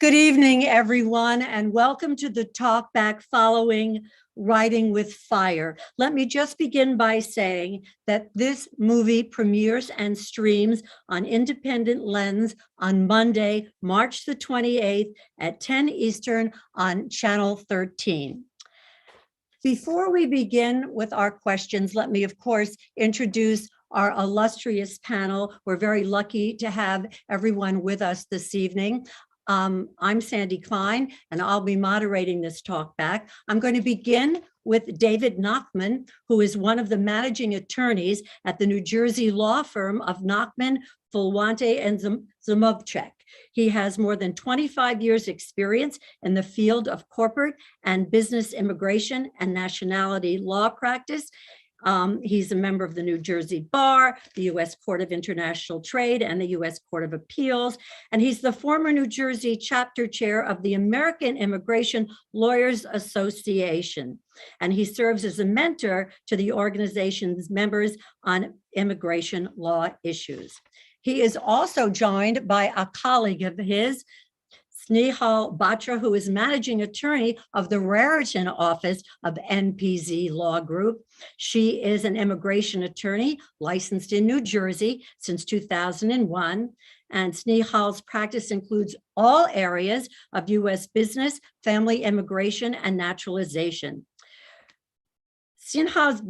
Good evening, everyone, and welcome to the Talkback following Writing with Fire. Let me just begin by saying that this movie premieres and streams on Independent Lens on Monday, March the 28th at 10 Eastern on Channel 13. Before we begin with our questions, let me, of course, introduce our illustrious panel. We're very lucky to have everyone with us this evening. I'm Sandy Klein, and I'll be moderating this talk back. I'm going to begin with David Nachman, who is one of the managing attorneys at the New Jersey law firm of Nachman, Fulwante, and Zamovchek. He has more than 25 years experience in the field of corporate and business immigration and nationality law practice. He's a member of the New Jersey Bar, the U.S. Court of International Trade, and the U.S. Court of Appeals. And he's the former New Jersey chapter chair of the American Immigration Lawyers Association. And he serves as a mentor to the organization's members on immigration law issues. He is also joined by a colleague of his, Snehal Batra, who is managing attorney of the Raritan office of NPZ Law Group. She is an immigration attorney licensed in New Jersey since 2001. And Snehal's practice includes all areas of U.S. business, family immigration, and naturalization. Snehal's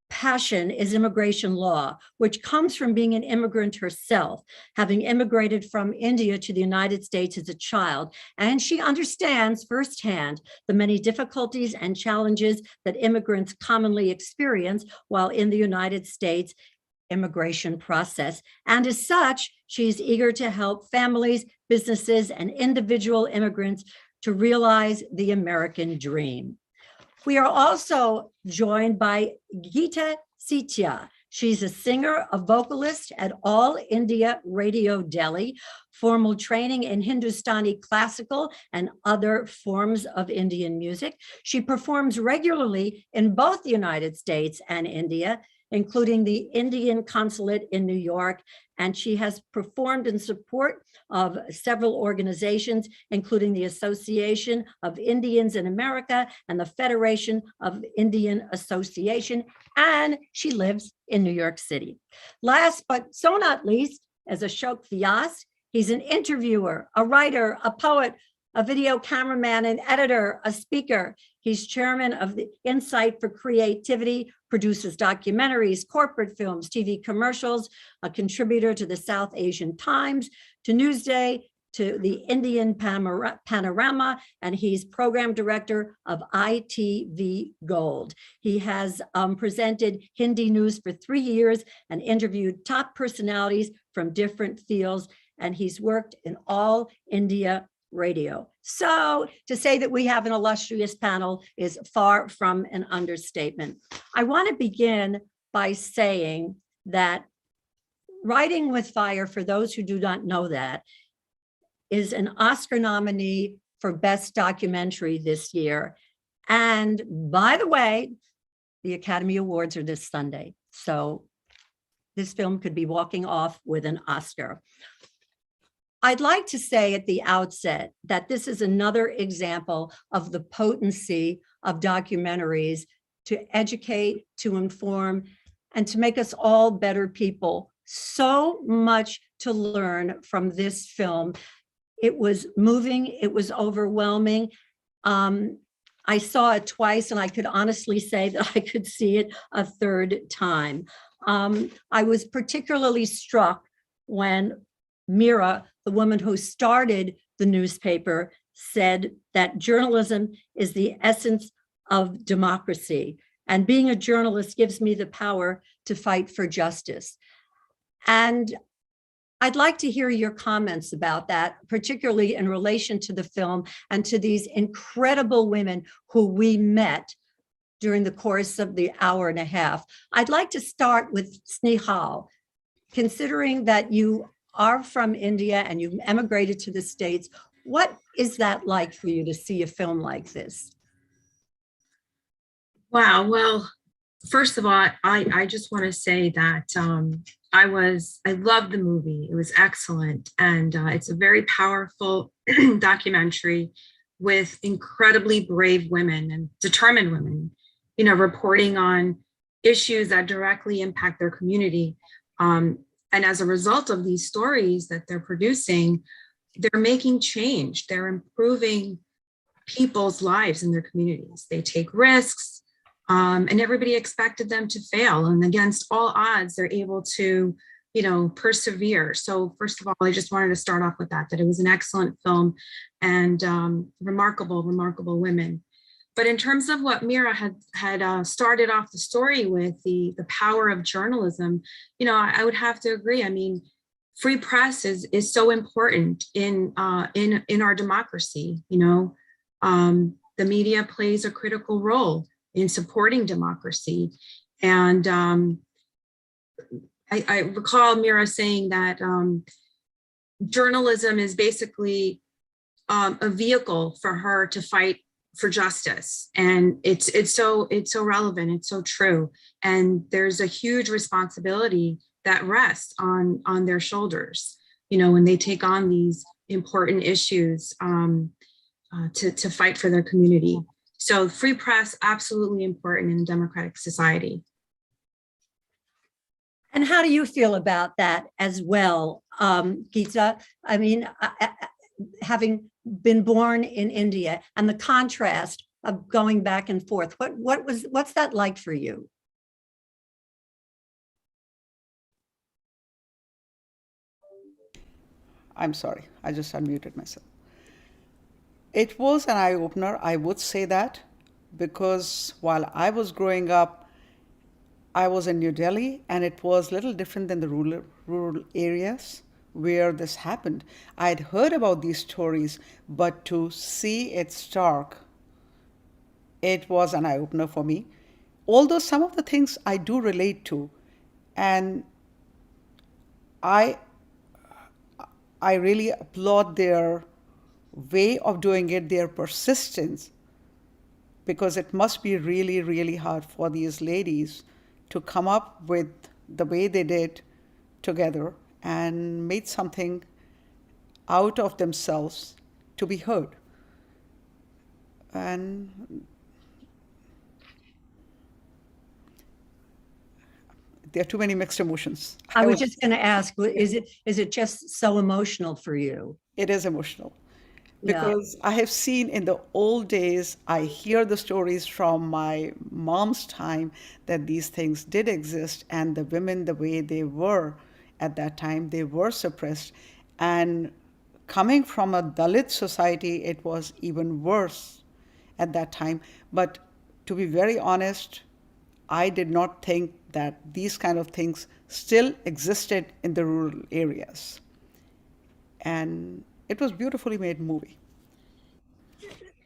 passion is immigration law, which comes from being an immigrant herself, having immigrated from India to the United States as a child. And she understands firsthand the many difficulties and challenges that immigrants commonly experience while in the United States immigration process. And as such, she's eager to help families, businesses, and individual immigrants to realize the American dream. We are also joined by Geeta Sitya. She's a singer, a vocalist at All India Radio Delhi, formal training in Hindustani classical and other forms of Indian music. She performs regularly in both the United States and India, including the Indian consulate in New York, and she has performed in support of several organizations, including the Association of Indians in America and the Federation of Indian Association, and she lives in New York City. Last but so not least, as Ashok Vyas, he's an interviewer, a writer, a poet, a video cameraman, an editor, a speaker. He's chairman of the Insight for Creativity, produces documentaries, corporate films, TV commercials, a contributor to the South Asian Times, to Newsday, to the Indian Panorama, and he's program director of ITV Gold. He has presented Hindi news for 3 years and interviewed top personalities from different fields, and he's worked in All India Radio. So to say that we have an illustrious panel is far from an understatement. I want to begin by saying that Writing with Fire, for those who do not know that, is an Oscar nominee for Best Documentary this year. And by the way, the Academy Awards are this Sunday. So this film could be walking off with an Oscar. I'd like to say at the outset that this is another example of the potency of documentaries to educate, to inform, and to make us all better people. So much to learn from this film. It was moving, it was overwhelming. I saw it twice, and I could honestly say that I could see it a third time. I was particularly struck when Mira, the woman who started the newspaper, said that journalism is the essence of democracy, and being a journalist gives me the power to fight for justice. And I'd like to hear your comments about that, particularly in relation to the film and to these incredible women who we met during the course of the hour and a half. I'd like to start with Snehal, considering that you are from India and you've emigrated to the States. What is that like for you to see a film like this? Wow, well, First of all, I just want to say that I loved the movie. It was excellent, and it's a very powerful documentary with incredibly brave women and determined women, reporting on issues that directly impact their community. And as a result of these stories that they're producing, they're making change. They're improving people's lives in their communities. They take risks, and everybody expected them to fail. And against all odds, they're able to, persevere. So first of all, I just wanted to start off with that it was an excellent film and remarkable, remarkable women. But in terms of what Mira had started off the story with, the power of journalism, I would have to agree. I mean, free press is so important in our democracy. The media plays a critical role in supporting democracy. And I recall Mira saying that journalism is basically a vehicle for her to fight for justice. And it's so relevant, it's so true. And there's a huge responsibility that rests on their shoulders, when they take on these important issues to fight for their community. So free press, absolutely important in a democratic society. And how do you feel about that as well, Geeta? I mean, having been born in India and the contrast of going back and forth, what's that like for you? I'm sorry, I just unmuted myself. It was an eye opener, I would say that, because while I was growing up, I was in New Delhi and it was a little different than the rural areas where this happened. I had heard about these stories, but to see it stark, it was an eye opener for me. Although some of the things I do relate to, and I I really applaud their way of doing it, their persistence, because it must be really, really hard for these ladies to come up with the way they did together and made something out of themselves to be heard. And there are too many mixed emotions. I was just going to ask, is it just so emotional for you? It is emotional Yeah. because I have seen in the old days, I hear the stories from my mom's time that these things did exist, and the women, the way they were at that time, they were suppressed. And coming from a Dalit society, it was even worse at that time. But to be very honest, I did not think that these kind of things still existed in the rural areas. And it was beautifully made movie,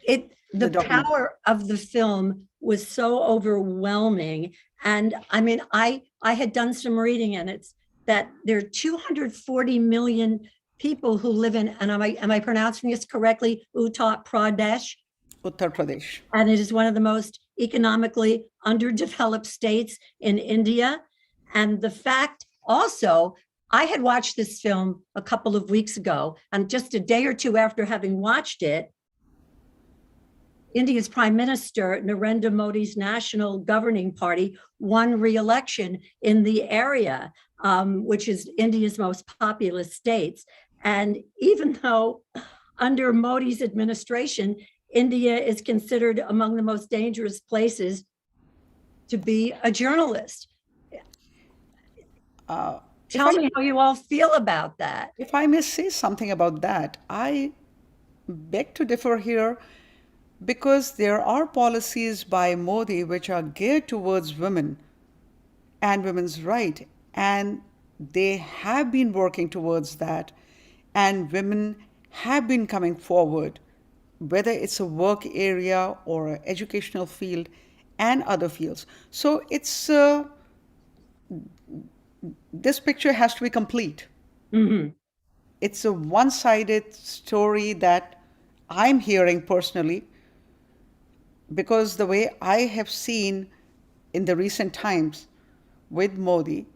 The the documentary. power of the film was so overwhelming. And I mean, I had done some reading, and it's that there are 240 million people who live in, and am I pronouncing this correctly, Uttar Pradesh? Uttar Pradesh. And it is one of the most economically underdeveloped states in India. And the fact also, I had watched this film a couple of weeks ago, and just a day or two after having watched it, India's Prime Minister Narendra Modi's national governing party won re-election in the area, which is India's most populous states. And even though under Modi's administration, India is considered among the most dangerous places to be a journalist. Tell me how you all feel about that. If I may say something about that, I beg to differ here because there are policies by Modi which are geared towards women and women's right, and they have been working towards that, and women have been coming forward, whether it's a work area or an educational field and other fields. So it's this picture has to be complete. Mhm. It's a one-sided story that I'm hearing personally, because the way I have seen in the recent times with Modi,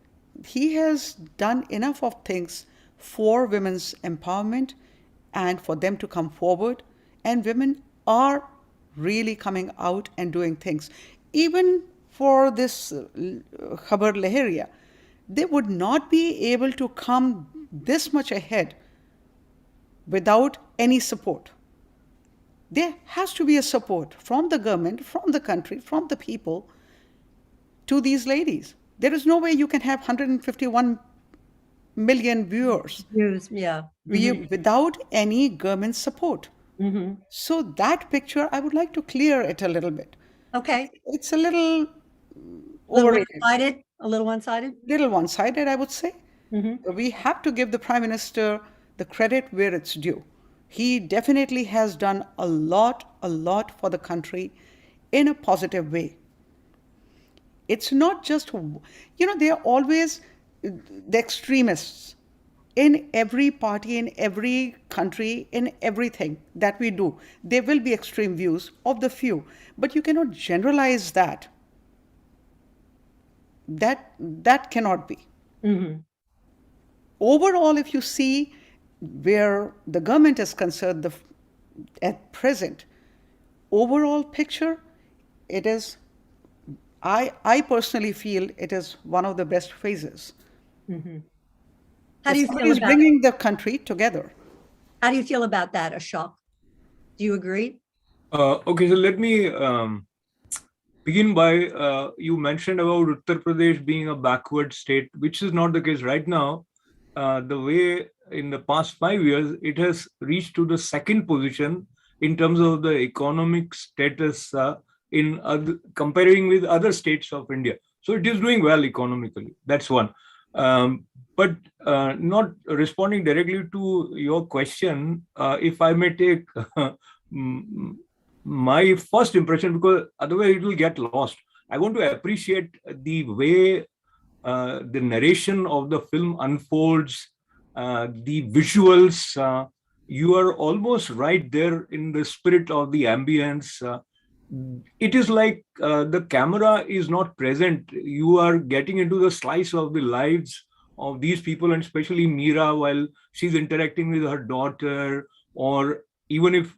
he has done enough of things for women's empowerment and for them to come forward. And women are really coming out and doing things. Even for this Khabar Lahariya, they would not be able to come this much ahead without any support. There has to be a support from the government, from the country, from the people to these ladies. There is no way you can have 151 million viewers Yeah. without any government support. So that picture, I would like to clear it a little bit. Okay. It's a little Little overrated, one-sided, a little one-sided. little one-sided, I would say. We have to give the Prime Minister the credit where it's due. He definitely has done a lot for the country in a positive way. It's not just, they are always the extremists in every party, in every country, in everything that we do. There will be extreme views of the few, but you cannot generalize that. That cannot be. Overall, if you see where the government is concerned, at present, overall picture, it is, I personally feel it is one of the best phases. How do you Somebody feel is about bringing the country together. How do you feel about that, Ashok? Do you agree? Okay, so let me begin by you mentioned about Uttar Pradesh being a backward state, which is not the case right now. The way in the past 5 years, it has reached to the second position in terms of the economic status comparing with other states of India. So it is doing well economically. That's one. But not responding directly to your question, if I may take my first impression, because otherwise it will get lost. I want to appreciate the way the narration of the film unfolds, the visuals. You are almost right there in the spirit of the ambience. It is like the camera is not present. You are getting into the slice of the lives of these people, and especially Meera while she's interacting with her daughter, or even if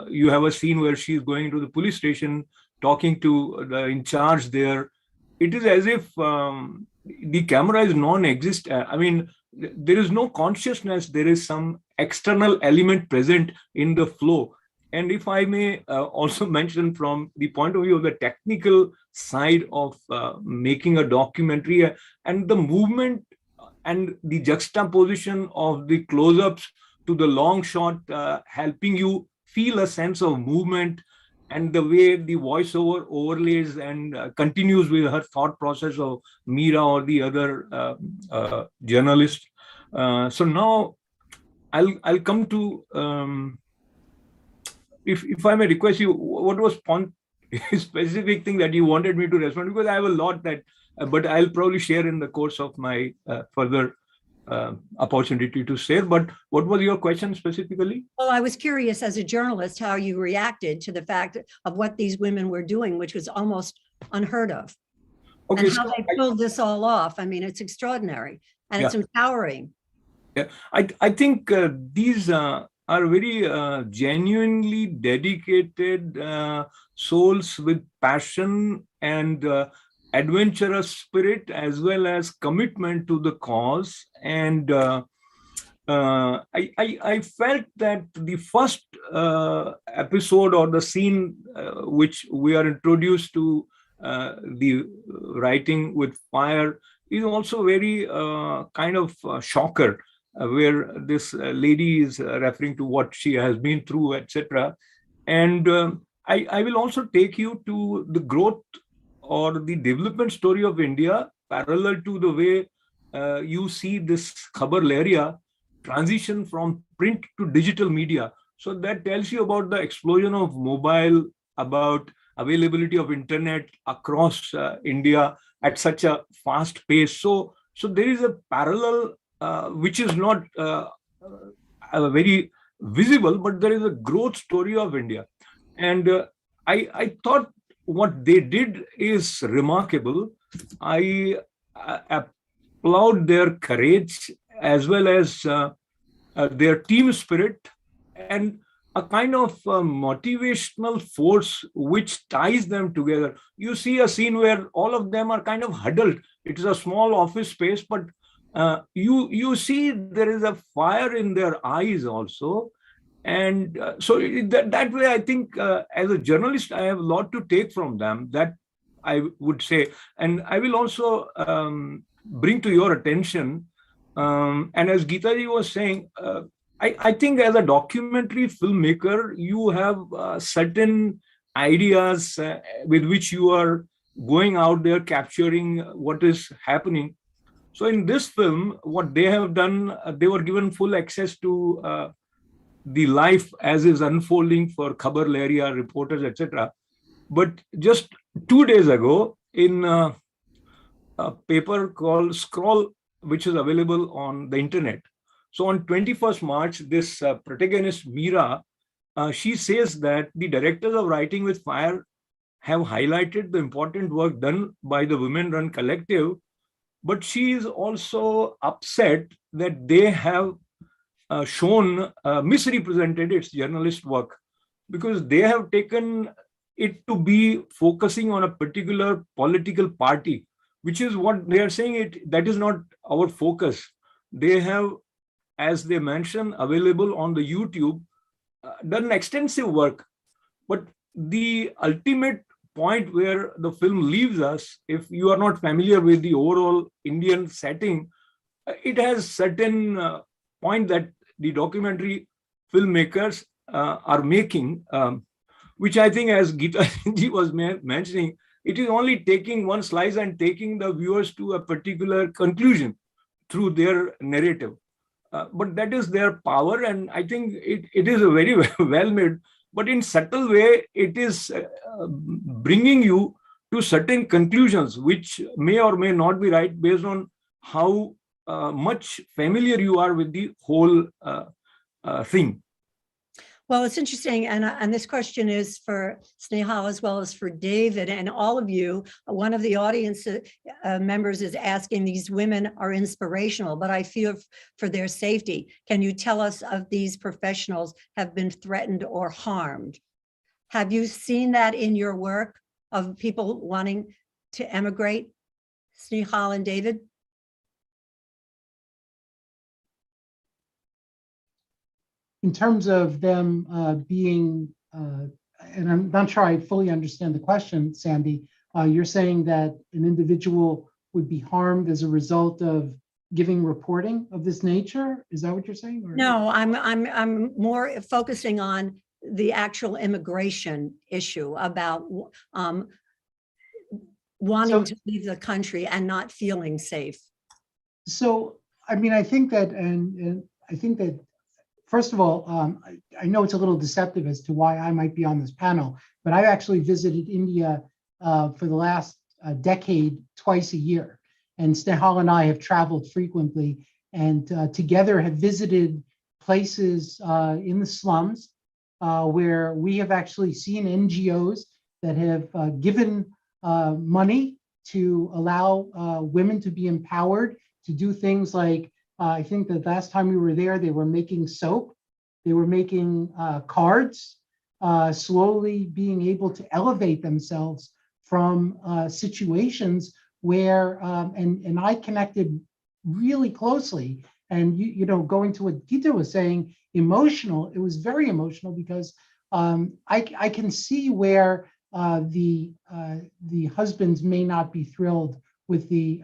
you have a scene where she's going to the police station talking to the in charge there, it is as if the camera is non-existent. I mean, there is no consciousness. There is some external element present in the flow. And if I may also mention from the point of view of the technical side of making a documentary, and the movement and the juxtaposition of the close-ups to the long shot, helping you feel a sense of movement, and the way the voiceover overlays and continues with her thought process of Meera or the other journalist. So now I'll come to, if I may request you, what was specific thing that you wanted me to respond, because I have a lot that, but I'll probably share in the course of my further opportunity to share. But what was your question specifically? Well, I was curious as a journalist how you reacted to the fact of what these women were doing, which was almost unheard of. Okay, and how they pulled this all off. I mean, it's extraordinary and it's empowering. Yeah, I think these are very genuinely dedicated souls with passion and adventurous spirit, as well as commitment to the cause. And I felt that the first episode or the scene which we are introduced to the writing with fire is also very kind of shocker, where this lady is referring to what she has been through, etc. And I will also take you to the growth or the development story of India, parallel to the way you see this Khabar Lahariya transition from print to digital media. So that tells you about the explosion of mobile, about availability of internet across India at such a fast pace. So there is a parallel which is not very visible, but there is a growth story of India. And I thought what they did is remarkable. I applaud their courage as well as their team spirit and a kind of motivational force which ties them together. You see a scene where all of them are kind of huddled. It is a small office space, but you see there is a fire in their eyes also. And so that way, I think as a journalist, I have a lot to take from them, that I would say. And I will also bring to your attention, and as Geetaji was saying, I think as a documentary filmmaker, you have certain ideas with which you are going out there capturing what is happening. So in this film, what they have done, they were given full access to the life as is unfolding for Khabar Lahariya reporters, etc. But just 2 days ago, in a paper called Scroll, which is available on the internet. So on 21st March, this protagonist, Meera, she says that the directors of Writing with Fire have highlighted the important work done by the women-run collective, but she is also upset that they have misrepresented its journalist work, because they have taken it to be focusing on a particular political party, which is what they are saying. That is not our focus. They have, as they mention, available on the YouTube, done extensive work. But the ultimate point where the film leaves us, if you are not familiar with the overall Indian setting, it has certain point that the documentary filmmakers are making, which I think, as Geeta ji was mentioning, it is only taking one slice and taking the viewers to a particular conclusion through their narrative. But that is their power, and I think it is a very well made, but in subtle way, it is bringing you to certain conclusions, which may or may not be right based on how much familiar you are with the whole thing. Well, it's interesting, and this question is for Snehal as well as for David and all of you. One of the audience members is asking, these women are inspirational, but I fear for their safety. Can you tell us if these professionals have been threatened or harmed? Have you seen that in your work of people wanting to emigrate? Snehal and David? In terms of them being, and I'm not sure I fully understand the question, Sandy, you're saying that an individual would be harmed as a result of giving reporting of this nature? Is that what you're saying? Or? No, I'm more focusing on the actual immigration issue about wanting to leave the country and not feeling safe. So, I mean, I think that, and I think that, first of all, I know it's a little deceptive as to why I might be on this panel, but I've actually visited India for the last decade, twice a year. And Snehal and I have traveled frequently and together have visited places in the slums where we have actually seen NGOs that have given money to allow women to be empowered to do things like, I think the last time we were there, they were making soap, they were making cards, slowly being able to elevate themselves from situations where, and I connected really closely. And you know, going to what Geeta was saying, emotional, it was very emotional because I can see where the husbands may not be thrilled with the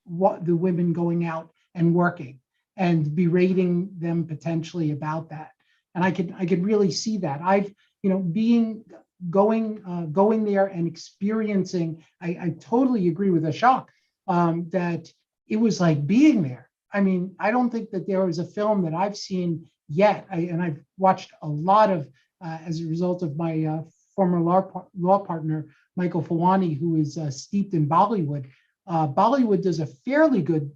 women going out and working and berating them potentially about that. And I could really see that. I've, you know, going there and experiencing, I totally agree with Ashok that it was like being there. I mean, I don't think that there was a film that I've seen yet, and I've watched a lot of, as a result of my former law partner, Michael Fawani, who is steeped in Bollywood. Bollywood does a fairly good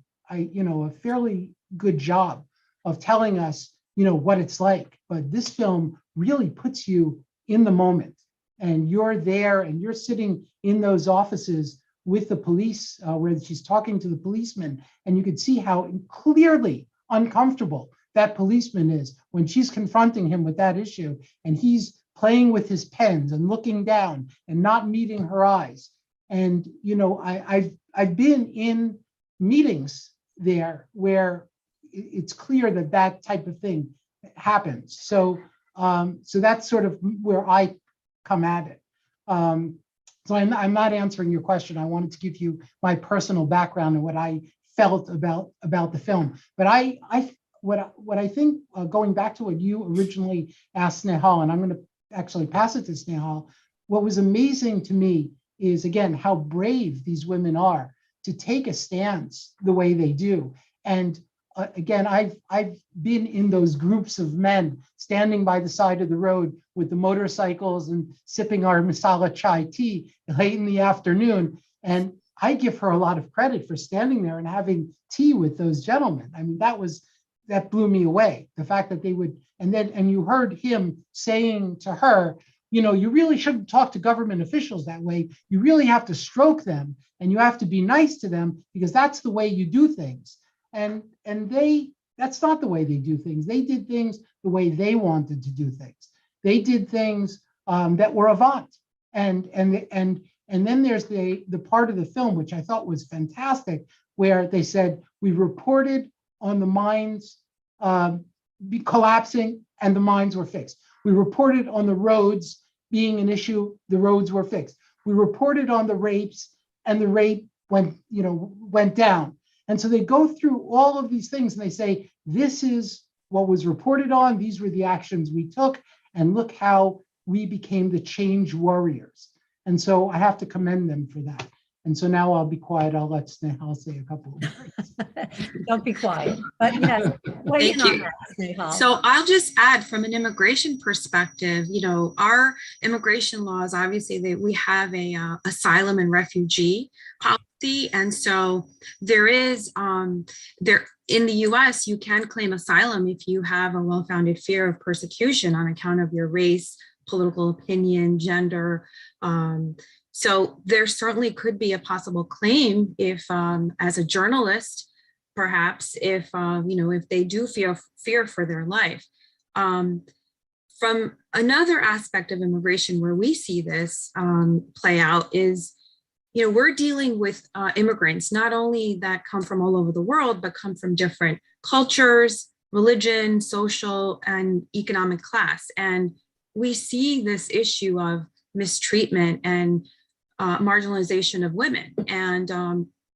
job of telling us, you know, what it's like. But this film really puts you in the moment. and you're there and you're sitting in those offices with the police where she's talking to the policeman, and you could see how clearly uncomfortable that policeman is when she's confronting him with that issue, and he's playing with his pens and looking down and not meeting her eyes. And I've been in meetings there where it's clear that that type of thing happens. So that's sort of where I come at it. So I'm not answering your question. I wanted to give you my personal background and what I felt about the film. But what I think, going back to what you originally asked Snehal, and I'm going to actually pass it to Snehal, what was amazing to me is, again, how brave these women are to take a stance the way they do. And again, I've been in those groups of men standing by the side of the road with the motorcycles and sipping our masala chai tea late in the afternoon. And I give her a lot of credit for standing there and having tea with those gentlemen. I mean, that blew me away. The fact that they would, and you heard him saying to her, you really shouldn't talk to government officials that way. You really have to stroke them and you have to be nice to them because that's the way you do things. And that's not the way they do things. They did things the way they wanted to do things. They did things that were avant. And then there's the part of the film which I thought was fantastic, where they said we reported on the mines collapsing and the mines were fixed. We reported on the roads being an issue, the roads were fixed. We reported on the rapes and the rape went down. And so they go through all of these things and they say, this is what was reported on. These were the actions we took. And look how we became the change warriors. And so I have to commend them for that. And so now I'll be quiet. I'll let Snehal say a couple of words. Don't be quiet. But yes, Thank you. Snehal. So I'll just add, from an immigration perspective, our immigration laws, obviously we have a asylum and refugee policy. And so there is, in the US, you can claim asylum if you have a well-founded fear of persecution on account of your race, political opinion, gender. So there certainly could be a possible claim if, as a journalist, perhaps if they do fear for their life. From another aspect of immigration where we see this play out is, we're dealing with immigrants, not only that come from all over the world, but come from different cultures, religion, social, and economic class. And we see this issue of mistreatment and marginalization of women. And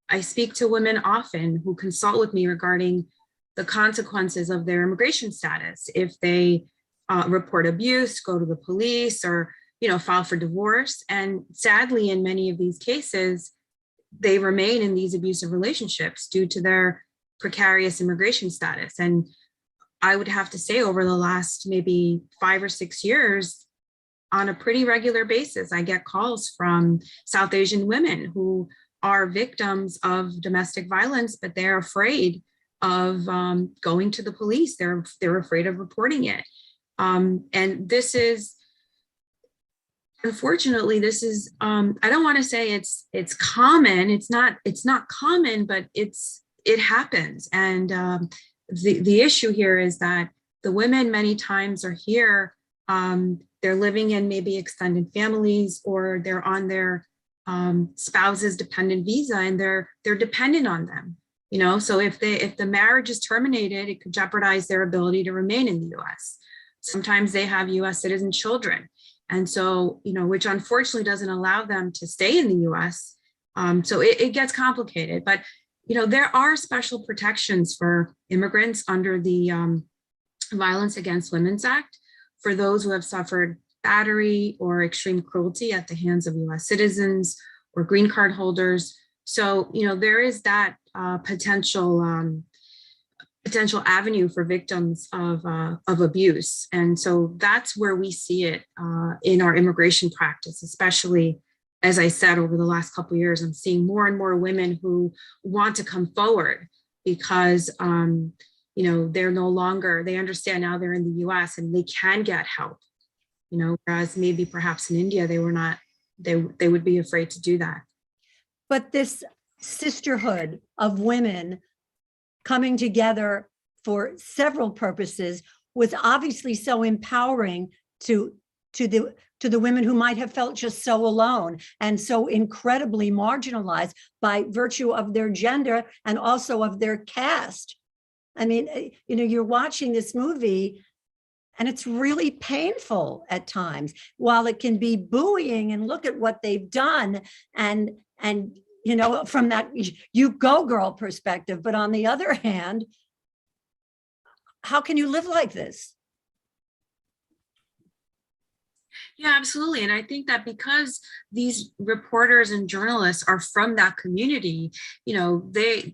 I speak to women often who consult with me regarding the consequences of their immigration status. If they report abuse, go to the police, or file for divorce. And sadly, in many of these cases, they remain in these abusive relationships due to their precarious immigration status. And I would have to say, over the last maybe 5 or 6 years, on a pretty regular basis, I get calls from South Asian women who are victims of domestic violence, but they're afraid of going to the police. They're afraid of reporting it. And this is, unfortunately, this is, I don't want to say it's common. It's not common, but it happens. And the issue here is that the women many times are here. They're living in maybe extended families, or they're on their spouse's dependent visa, and they're dependent on them. So if the marriage is terminated, it could jeopardize their ability to remain in the U.S. Sometimes they have U.S. citizen children, and so which unfortunately doesn't allow them to stay in the U.S. So it gets complicated, but there are special protections for immigrants under the Violence Against Women's Act for those who have suffered battery or extreme cruelty at the hands of U.S. citizens or green card holders. So, there is that potential avenue for victims of abuse. And so that's where we see it in our immigration practice, especially, as I said, over the last couple of years. I'm seeing more and more women who want to come forward because they're no longer, they understand now they're in the US and they can get help. whereas maybe perhaps in India, they were not, they would be afraid to do that. But this sisterhood of women coming together for several purposes was obviously so empowering to the women who might have felt just so alone and so incredibly marginalized by virtue of their gender and also of their caste. I mean, you're watching this movie and it's really painful at times, while it can be buoying and look at what they've done and from that you go girl perspective. But on the other hand, how can you live like this? Yeah, absolutely. And I think that because these reporters and journalists are from that community, the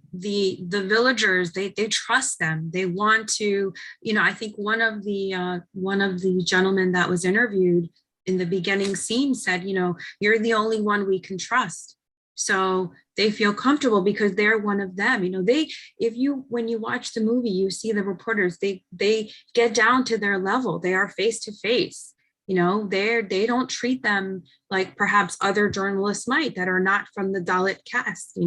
villagers, they trust them. They want to, I think one of the gentlemen that was interviewed in the beginning scene said, you're the only one we can trust. So they feel comfortable because they're one of them. When you watch the movie, you see the reporters, they get down to their level. They are face to face. They don't treat them like perhaps other journalists might that are not from the Dalit caste.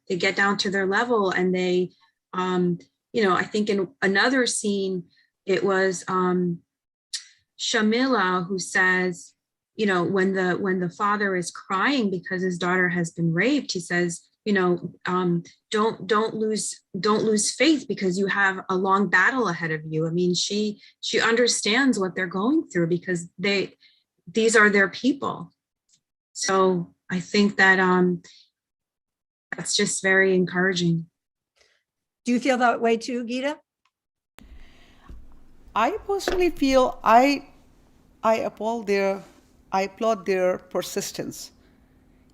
They get down to their level, and they, I think in another scene, it was Shamila who says, when the father is crying because his daughter has been raped, he says, don't lose faith because you have a long battle ahead of you. I mean, she understands what they're going through because these are their people. So I think that that's just very encouraging. Do you feel that way too, Geeta? I personally feel I applaud their persistence.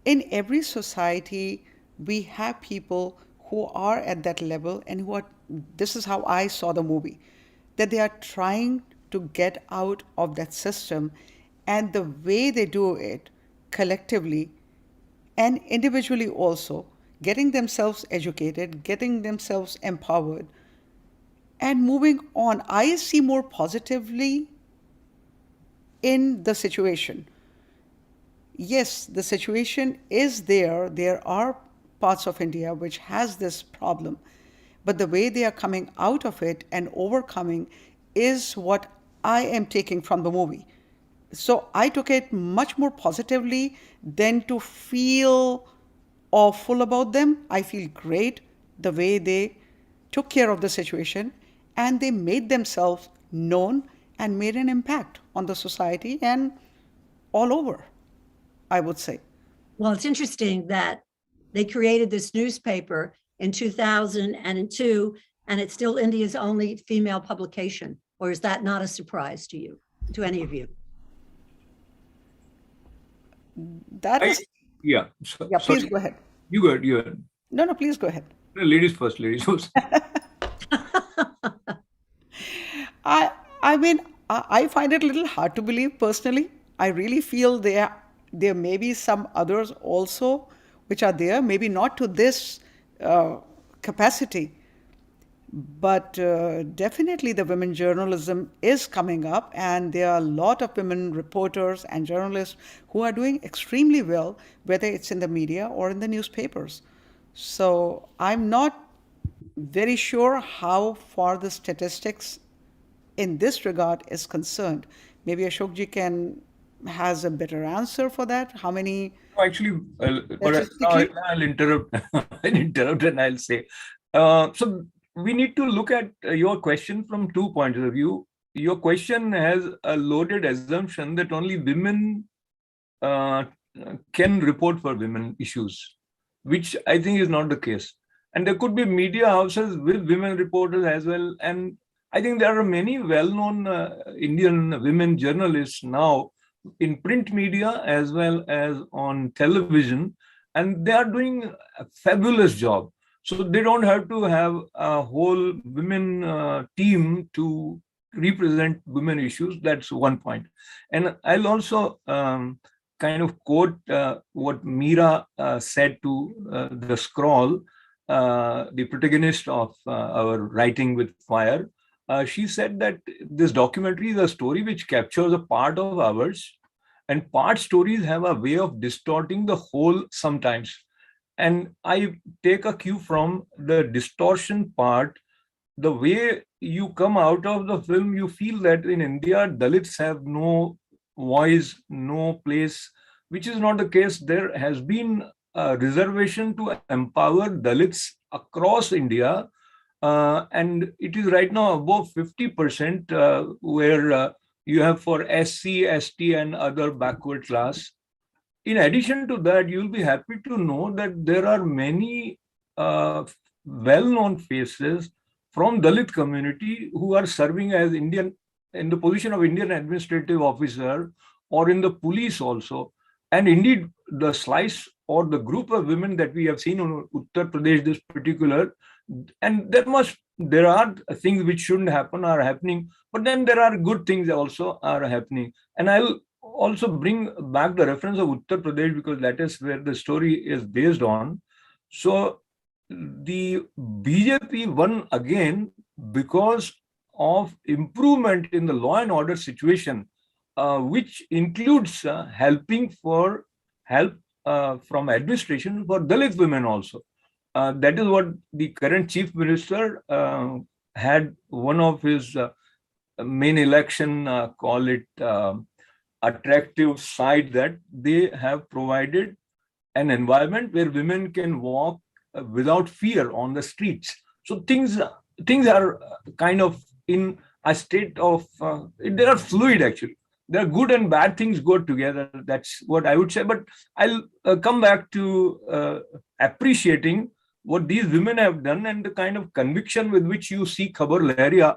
In every society, we have people who are at that level and this is how I saw the movie, that they are trying to get out of that system, and the way they do it collectively and individually also, getting themselves educated, getting themselves empowered, and moving on. I see more positively in the situation. Yes, the situation is there. There are parts of India which has this problem, but the way they are coming out of it and overcoming is what I am taking from the movie. So I took it much more positively than to feel awful about them. I feel great the way they took care of the situation and they made themselves known and made an impact on the society and all over, I would say. Well, it's interesting that they created this newspaper in 2002, and it's still India's only female publication. Or is that not a surprise to you, to any of you? That is. Yeah. Yeah, please go ahead. You go ahead. No, please go ahead. No, ladies first. I mean, I find it a little hard to believe personally. I really feel there may be some others also which are there, maybe not to this capacity, but definitely the women journalism is coming up, and there are a lot of women reporters and journalists who are doing extremely well, whether it's in the media or in the newspapers. So I'm not very sure how far the statistics in this regard is concerned. Maybe Ashokji has a better answer for that. How many? Actually, but I'll interrupt. I'll interrupt and I'll say. So we need to look at your question from 2 points of view. Your question has a loaded assumption that only women can report for women issues, which I think is not the case. And there could be media houses with women reporters as well. And I think there are many well-known Indian women journalists now in print media as well as on television, and they are doing a fabulous job. So they don't have to have a whole women team to represent women issues. That's one point. And I'll also kind of quote what Meera said to the Scroll, the protagonist of our Writing with Fire. she said that this documentary is a story which captures a part of ours, and part stories have a way of distorting the whole sometimes. And I take a cue from the distortion part. The way you come out of the film, you feel that in India, Dalits have no voice, no place, which is not the case. There has been a reservation to empower Dalits across India, and it is right now above 50%, where you have for SC, ST, and other backward class. In addition to that, you'll be happy to know that there are many well-known faces from Dalit community who are serving as Indian in the position of Indian administrative officer or in the police also. And indeed, the slice or the group of women that we have seen in Uttar Pradesh, this particular, and there are things which shouldn't happen are happening, but then there are good things also are happening. And I'll also bring back the reference of Uttar Pradesh because that is where the story is based on. So the BJP won again because of improvement in the law and order situation, which includes help from administration for Dalit women also. That is what the current chief minister had one of his main election, call it attractive side, that they have provided an environment where women can walk without fear on the streets. So things are kind of in a state of, they are fluid actually. There are good and bad things go together. That's what I would say. But I'll come back to appreciating what these women have done and the kind of conviction with which you see Khabar Lahariya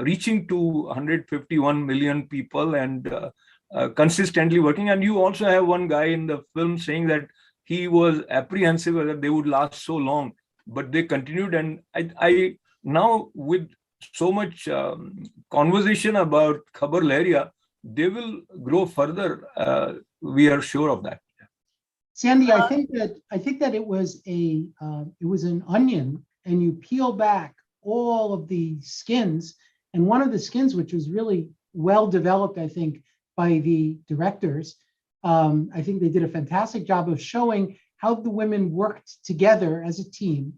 reaching to 151 million people and consistently working. And you also have one guy in the film saying that he was apprehensive whether they would last so long, but they continued. And I now, with so much conversation about Khabar Lahariya, they will grow further. We are sure of that. Sandy, I think that it was an onion, and you peel back all of the skins, and one of the skins, which was really well developed, I think, by the directors. I think they did a fantastic job of showing how the women worked together as a team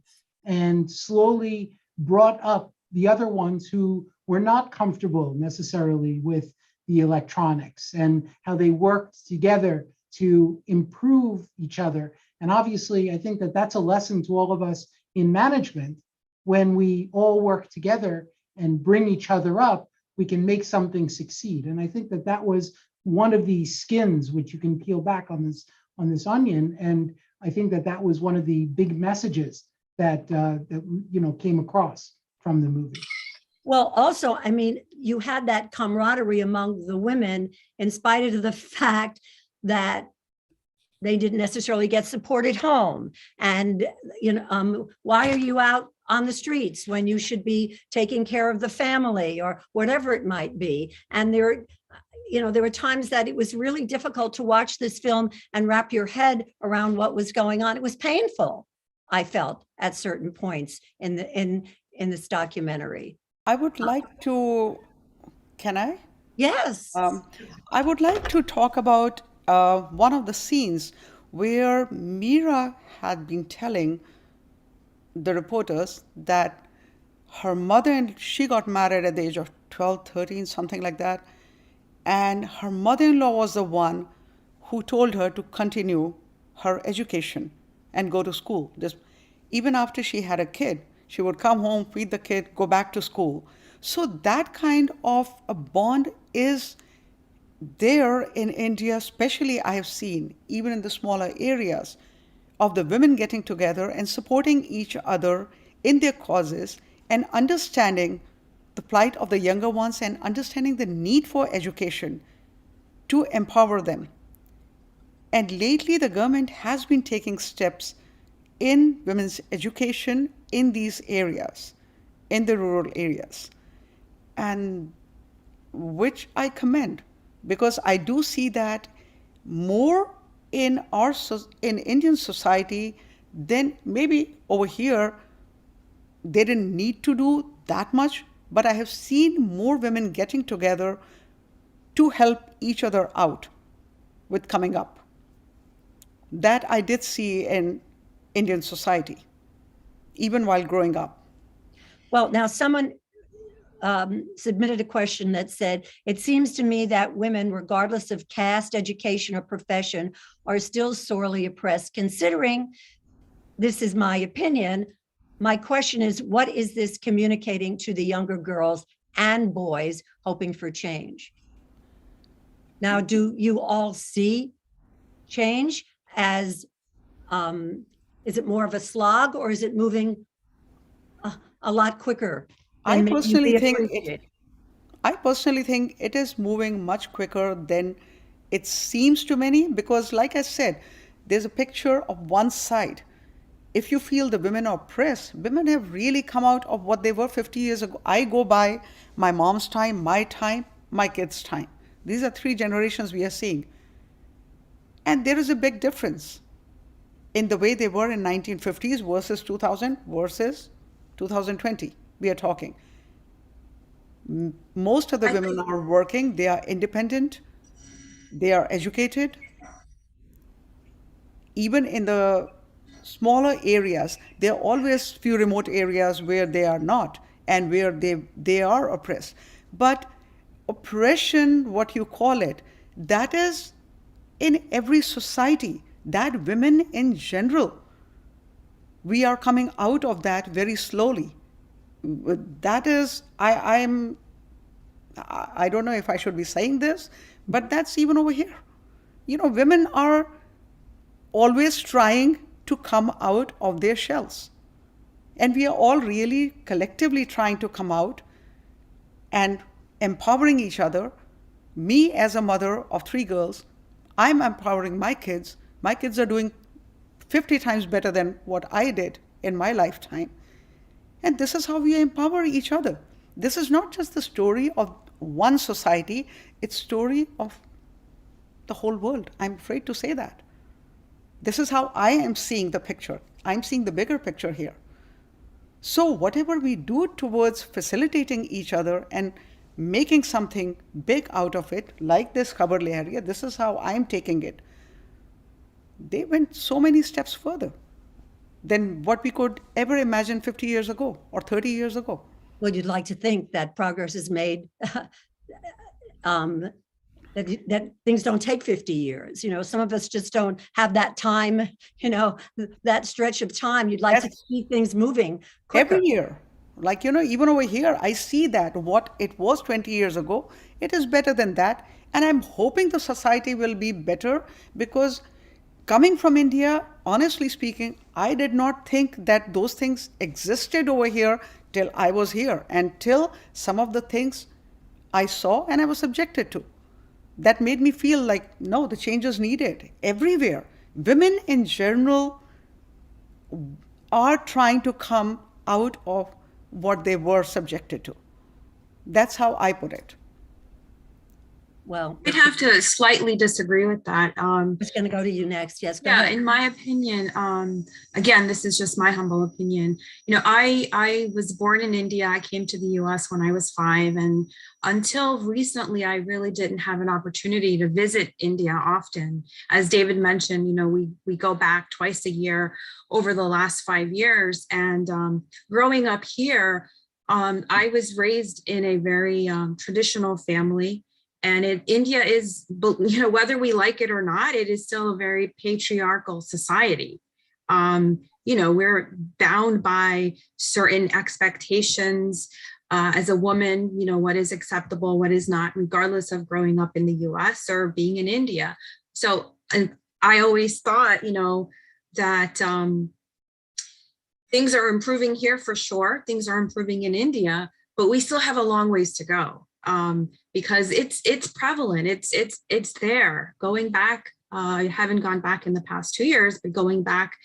and slowly brought up the other ones who were not comfortable necessarily with the electronics, and how they worked together to improve each other. And obviously, I think that that's a lesson to all of us in management. When we all work together and bring each other up, we can make something succeed. And I think that that was one of the skins which you can peel back on this onion. And I think that that was one of the big messages that came across from the movie. Well, also, I mean, you had that camaraderie among the women in spite of the fact that they didn't necessarily get support at home. And, why are you out on the streets when you should be taking care of the family or whatever it might be? And there were times that it was really difficult to watch this film and wrap your head around what was going on. It was painful, I felt, at certain points in this documentary. I would like to, can I? Yes. I would like to talk about one of the scenes where Meera had been telling the reporters that her mother, and she got married at the age of 12, 13, something like that. And her mother-in-law was the one who told her to continue her education and go to school. Even after she had a kid, she would come home, feed the kid, go back to school. So that kind of a bond is there in India, especially I have seen, even in the smaller areas, of the women getting together and supporting each other in their causes and understanding the plight of the younger ones and understanding the need for education to empower them. And lately, the government has been taking steps in women's education in these areas, in the rural areas, and which I commend, because I do see that more in Indian society than maybe over here. They didn't need to do that much, but I have seen more women getting together to help each other out with coming up. That I did see in Indian society, even while growing up. Well, now someone submitted a question that said, it seems to me that women, regardless of caste, education, or profession, are still sorely oppressed. Considering this is my opinion, my question is, what is this communicating to the younger girls and boys hoping for change? Now, do you all see change as, is it more of a slog, or is it moving a lot quicker? I than maybe personally we think appreciate? I personally think it is moving much quicker than it seems to many, because like I said, there's a picture of one side. If you feel the women are oppressed, women have really come out of what they were 50 years ago. I go by my mom's time, my kids' time. These are 3 generations we are seeing. And there is a big difference in the way they were in 1950s versus 2000 versus 2020. We are talking. Most of the women are working, they are independent, they are educated. Even in the smaller areas, there are always few remote areas where they are not and where they are oppressed. But oppression, what you call it, that is in every society, that women in general, we are coming out of that very slowly. That is, I don't know if I should be saying this, but that's even over here. You know, women are always trying to come out of their shells. And we are all really collectively trying to come out and empowering each other. Me, as a mother of 3 girls, I'm empowering my kids. My kids are doing 50 times better than what I did in my lifetime. And this is how we empower each other. This is not just the story of one society, it's story of the whole world. I'm afraid to say that. This is how I am seeing the picture. I'm seeing the bigger picture here. So whatever we do towards facilitating each other and making something big out of it, like this Khabar Lahariya, this is how I'm taking it. They went so many steps further than what we could ever imagine 50 years ago or 30 years ago. Well, you'd like to think that progress is made, that things don't take 50 years. You know, some of us just don't have that time, you know, that stretch of time. You'd like to see things moving quicker. Every year. Like, you know, even over here, I see that what it was 20 years ago, it is better than that. And I'm hoping the society will be better, because coming from India, honestly speaking, I did not think that those things existed over here till I was here, and till some of the things I saw and I was subjected to. That made me feel like, no, the change is needed everywhere. Women in general are trying to come out of what they were subjected to. That's how I put it. Well, I'd have to slightly disagree with that. I'm just going to go to you next. Yes, go Yeah, ahead. in my opinion, again, this is just my humble opinion. You know, I was born in India. I came to the US when I was 5. And until recently, I really didn't have an opportunity to visit India often. As David mentioned, you know, we go back twice a year over the last 5 years. And growing up here, I was raised in a very traditional family. And India is, you know, whether we like it or not, it is still a very patriarchal society. You know, we're bound by certain expectations as a woman, you know, what is acceptable, what is not, regardless of growing up in the US or being in India. So I always thought, you know, that things are improving here for sure. Things are improving in India, but we still have a long ways to go. Because it's prevalent, it's there. Going back, I haven't gone back in the past 2 years, but going back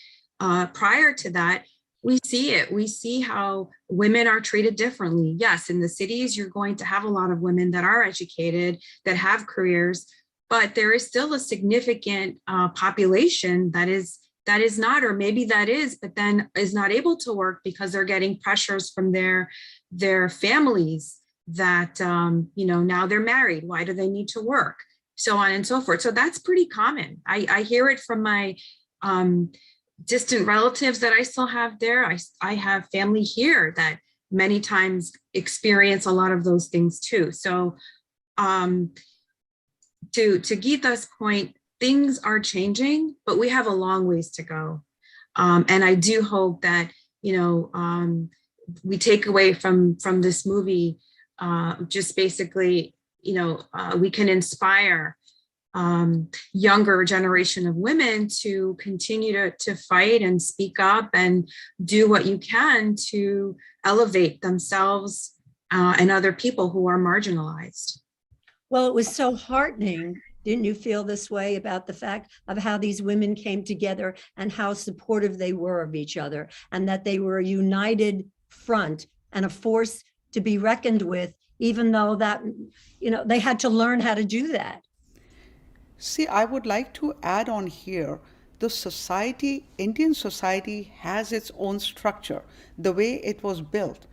prior to that, we see it. We see how women are treated differently. Yes, in the cities, you're going to have a lot of women that are educated, that have careers, but there is still a significant population that that is not, or maybe that is, but then is not able to work because they're getting pressures from their families that, now they're married. Why do they need to work? So on and so forth. So that's pretty common. I hear it from my distant relatives that I still have there. I have family here that many times experience a lot of those things too. So to Geeta's point, things are changing, but we have a long ways to go. And I do hope that, we take away from this movie, just basically, we can inspire younger generation of women to continue to fight and speak up and do what you can to elevate themselves and other people who are marginalized. Well, it was so heartening. Didn't you feel this way about the fact of how these women came together and how supportive they were of each other, and that they were a united front and a force to be reckoned with, even though that, they had to learn how to do that? See, I would like to add on here, the society, Indian society has its own structure, the way it was built.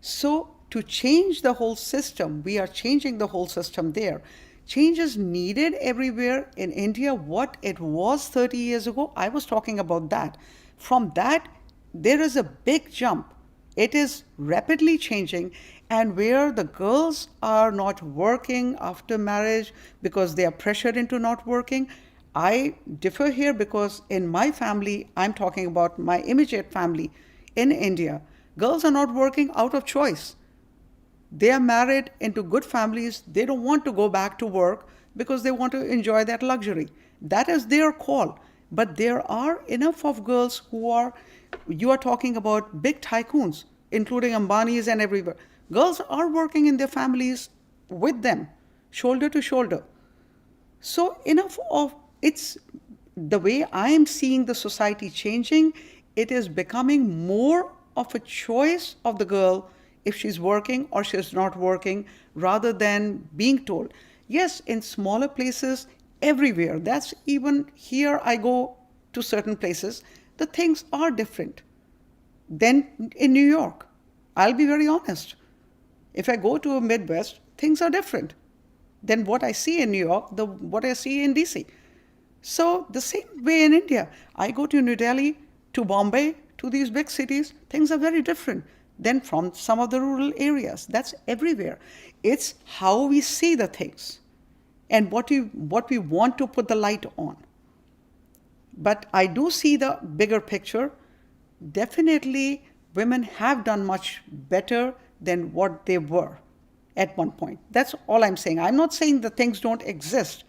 So to change the whole system, we are changing the whole system there. Change is needed everywhere in India. What it was 30 years ago, I was talking about that. From that, there is a big jump. It is rapidly changing, and where the girls are not working after marriage because they are pressured into not working, I differ here because in my family, I'm talking about my immediate family in India, girls are not working out of choice. They are married into good families. They don't want to go back to work because they want to enjoy that luxury. That is their call. But there are enough of girls you are talking about big tycoons, including Ambanis and everywhere. Girls are working in their families with them, shoulder to shoulder. So enough of it's the way I am seeing the society changing. It is becoming more of a choice of the girl if she's working or she's not working, rather than being told. Yes, in smaller places, everywhere. That's even here I go to certain places, the things are different than in New York. I'll be very honest. If I go to a Midwest, things are different than what I see in New York, what I see in DC. So the same way in India, I go to New Delhi, to Bombay, to these big cities, things are very different than from some of the rural areas. That's everywhere. It's how we see the things and what we want to put the light on. But I do see the bigger picture. Definitely, women have done much better than what they were at one point. That's all I'm saying. I'm not saying that things don't exist.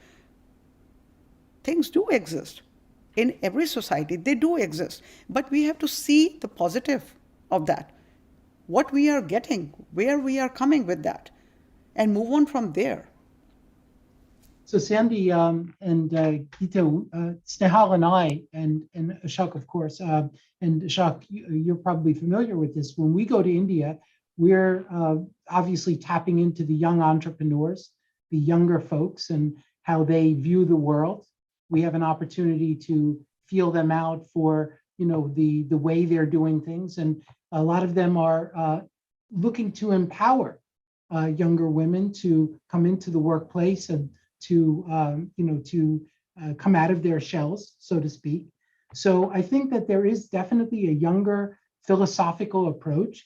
Things do exist. In every society, they do exist. But we have to see the positive of that. What we are getting, where we are coming with that, and move on from there. So Sandy and Geeta, Snehal and I, and Ashok, of course, and Ashok, you're probably familiar with this. When we go to India, we're obviously tapping into the young entrepreneurs, the younger folks, and how they view the world. We have an opportunity to feel them out for the way they're doing things, and a lot of them are looking to empower younger women to come into the workplace and to come out of their shells, so to speak. So I think that there is definitely a younger philosophical approach,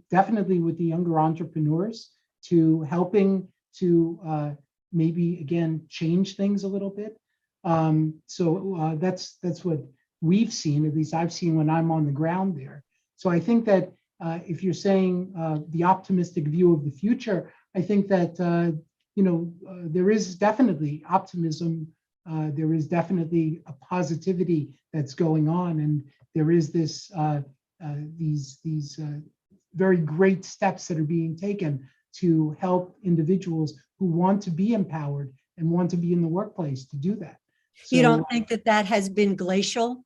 definitely with the younger entrepreneurs, to helping to maybe again change things a little bit. So that's what we've seen, at least I've seen when I'm on the ground there. So I think that if you're saying the optimistic view of the future, I think that there is definitely optimism. There is definitely a positivity that's going on, and there is this these very great steps that are being taken to help individuals who want to be empowered and want to be in the workplace to do that. So, You don't think that has been glacial?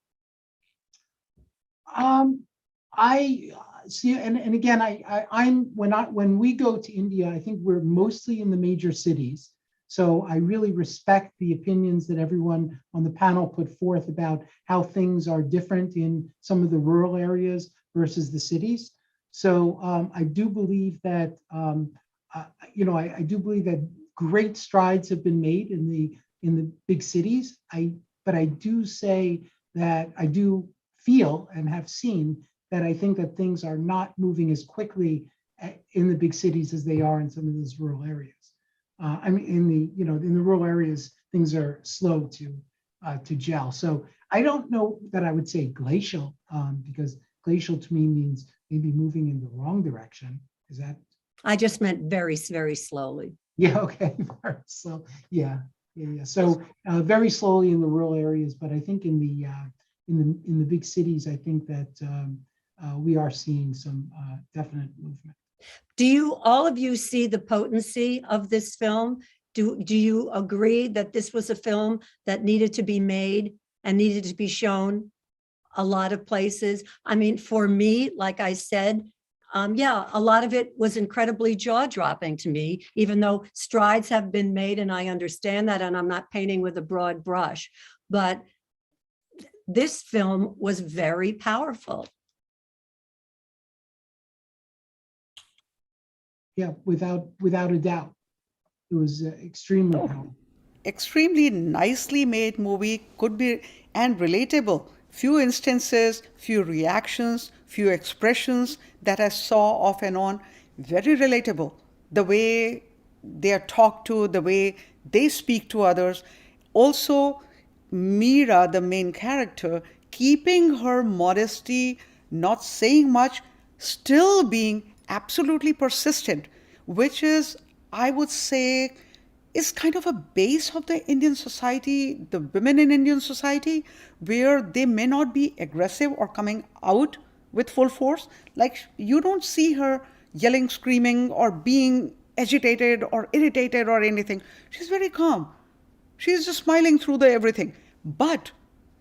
I see, and again, I'm when we go to India, I think we're mostly in the major cities. So I really respect the opinions that everyone on the panel put forth about how things are different in some of the rural areas versus the cities. So I do believe that, I do believe that great strides have been made in the big cities. But I do say that I do feel and have seen that I think that things are not moving as quickly in the big cities as they are in some of those rural areas. I mean, in the rural areas, things are slow to gel. So I don't know that I would say glacial, because glacial to me means maybe moving in the wrong direction. Is that? I just meant very, very slowly. Yeah. Okay. So yeah. So very slowly in the rural areas, but I think in the big cities, I think that we are seeing some definite movement. Do all of you see the potency of this film? Do you agree that this was a film that needed to be made and needed to be shown a lot of places? I mean, for me, like I said, a lot of it was incredibly jaw-dropping to me, even though strides have been made, and I understand that, and I'm not painting with a broad brush, but this film was very powerful. Yeah, without a doubt, it was extremely powerful. Extremely nicely made movie, could be, and relatable. Few instances, few reactions, few expressions that I saw off and on, very relatable. The way they are talked to, the way they speak to others. Also, Meera, the main character, keeping her modesty, not saying much, still being absolutely persistent, which is, I would say, is kind of a base of the Indian society, the women in Indian society, where they may not be aggressive or coming out with full force. Like, you don't see her yelling, screaming, or being agitated or irritated or anything. She's very calm. She's just smiling through the everything, but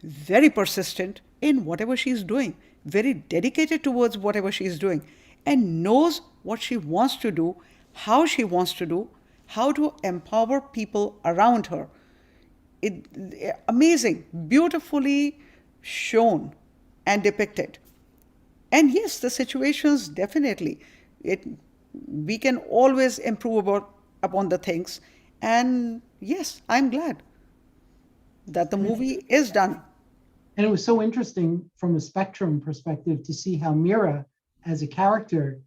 very persistent in whatever she's doing, very dedicated towards whatever she's doing, and knows what she wants to do, how she wants to do, how to empower people around her. Amazing, beautifully shown and depicted. And yes, the situations definitely, we can always improve upon the things. And yes, I'm glad that the movie is done. And it was so interesting from a spectrum perspective to see how Meera, as a character,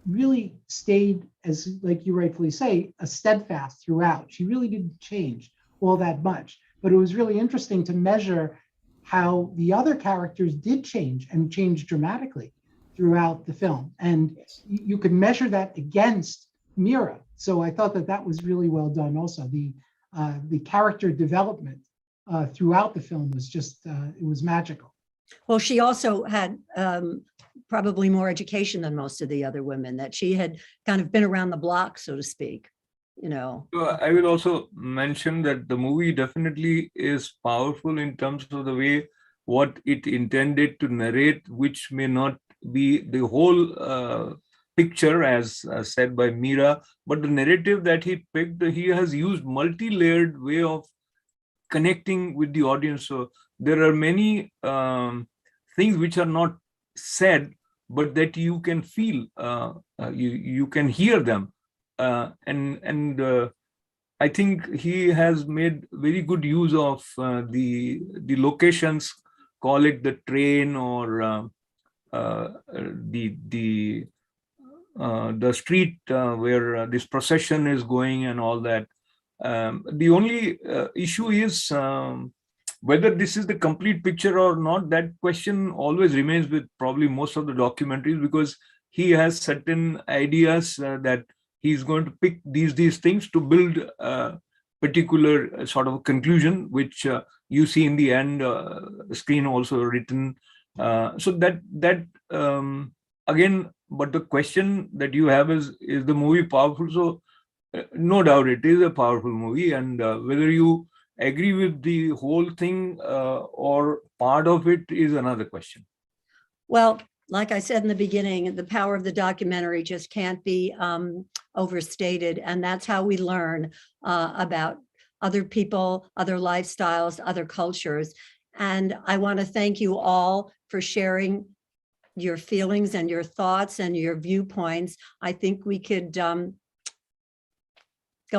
really stayed, as like you rightfully say, a steadfast throughout. She really didn't change all that much. But it was really interesting to measure how the other characters did change and change dramatically throughout the film. And you could measure that against Meera. So I thought that was really well done also. The character development throughout the film was just, it was magical. Well, she also had probably more education than most of the other women, that she had kind of been around the block, so to speak, So I will also mention that the movie definitely is powerful in terms of the way what it intended to narrate, which may not be the whole picture as said by Meera, but the narrative that he picked, he has used multi-layered way of connecting with the audience. So there are many things which are not said, but that you can feel, you can hear them. And I think he has made very good use of the locations, call it the train or the street where this procession is going and all that. The only issue is whether this is the complete picture or not. That question always remains with probably most of the documentaries, because he has certain ideas that he's going to pick these things to build a particular sort of conclusion, which you see in the end screen also written. So that again, but the question that you have is the movie powerful? So no doubt it is a powerful movie, and whether you agree with the whole thing or part of it is another question. Well, like I said in the beginning, the power of the documentary just can't be overstated. And that's how we learn about other people, other lifestyles, other cultures. And I want to thank you all for sharing your feelings and your thoughts and your viewpoints. I think we could go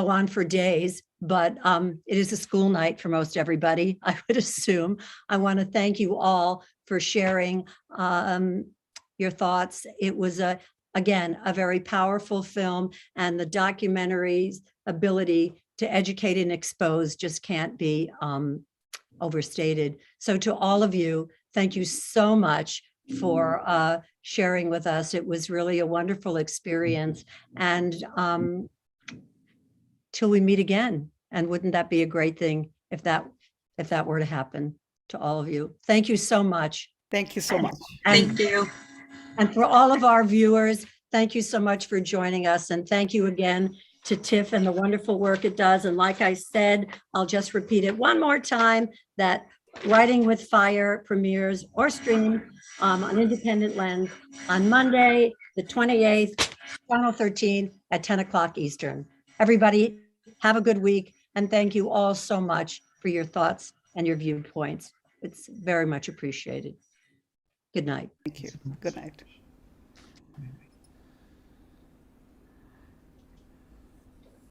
on for days, but it is a school night for most everybody, I would assume. I want to thank you all for sharing your thoughts. It was, again, a very powerful film, and the documentary's ability to educate and expose just can't be overstated. So to all of you, thank you so much for sharing with us. It was really a wonderful experience. And till we meet again. And wouldn't that be a great thing if that were to happen to all of you? Thank you so much. Thank you so much. Thank you. And for all of our viewers, thank you so much for joining us. And thank you again to TIFF and the wonderful work it does. And like I said, I'll just repeat it one more time, that Writing with Fire premieres or streams on Independent Lens on Monday, the 28th, Channel 13 at 10 o'clock Eastern. Everybody, have a good week. And thank you all so much for your thoughts and your viewpoints. It's very much appreciated. Good night. Thank you. Good night.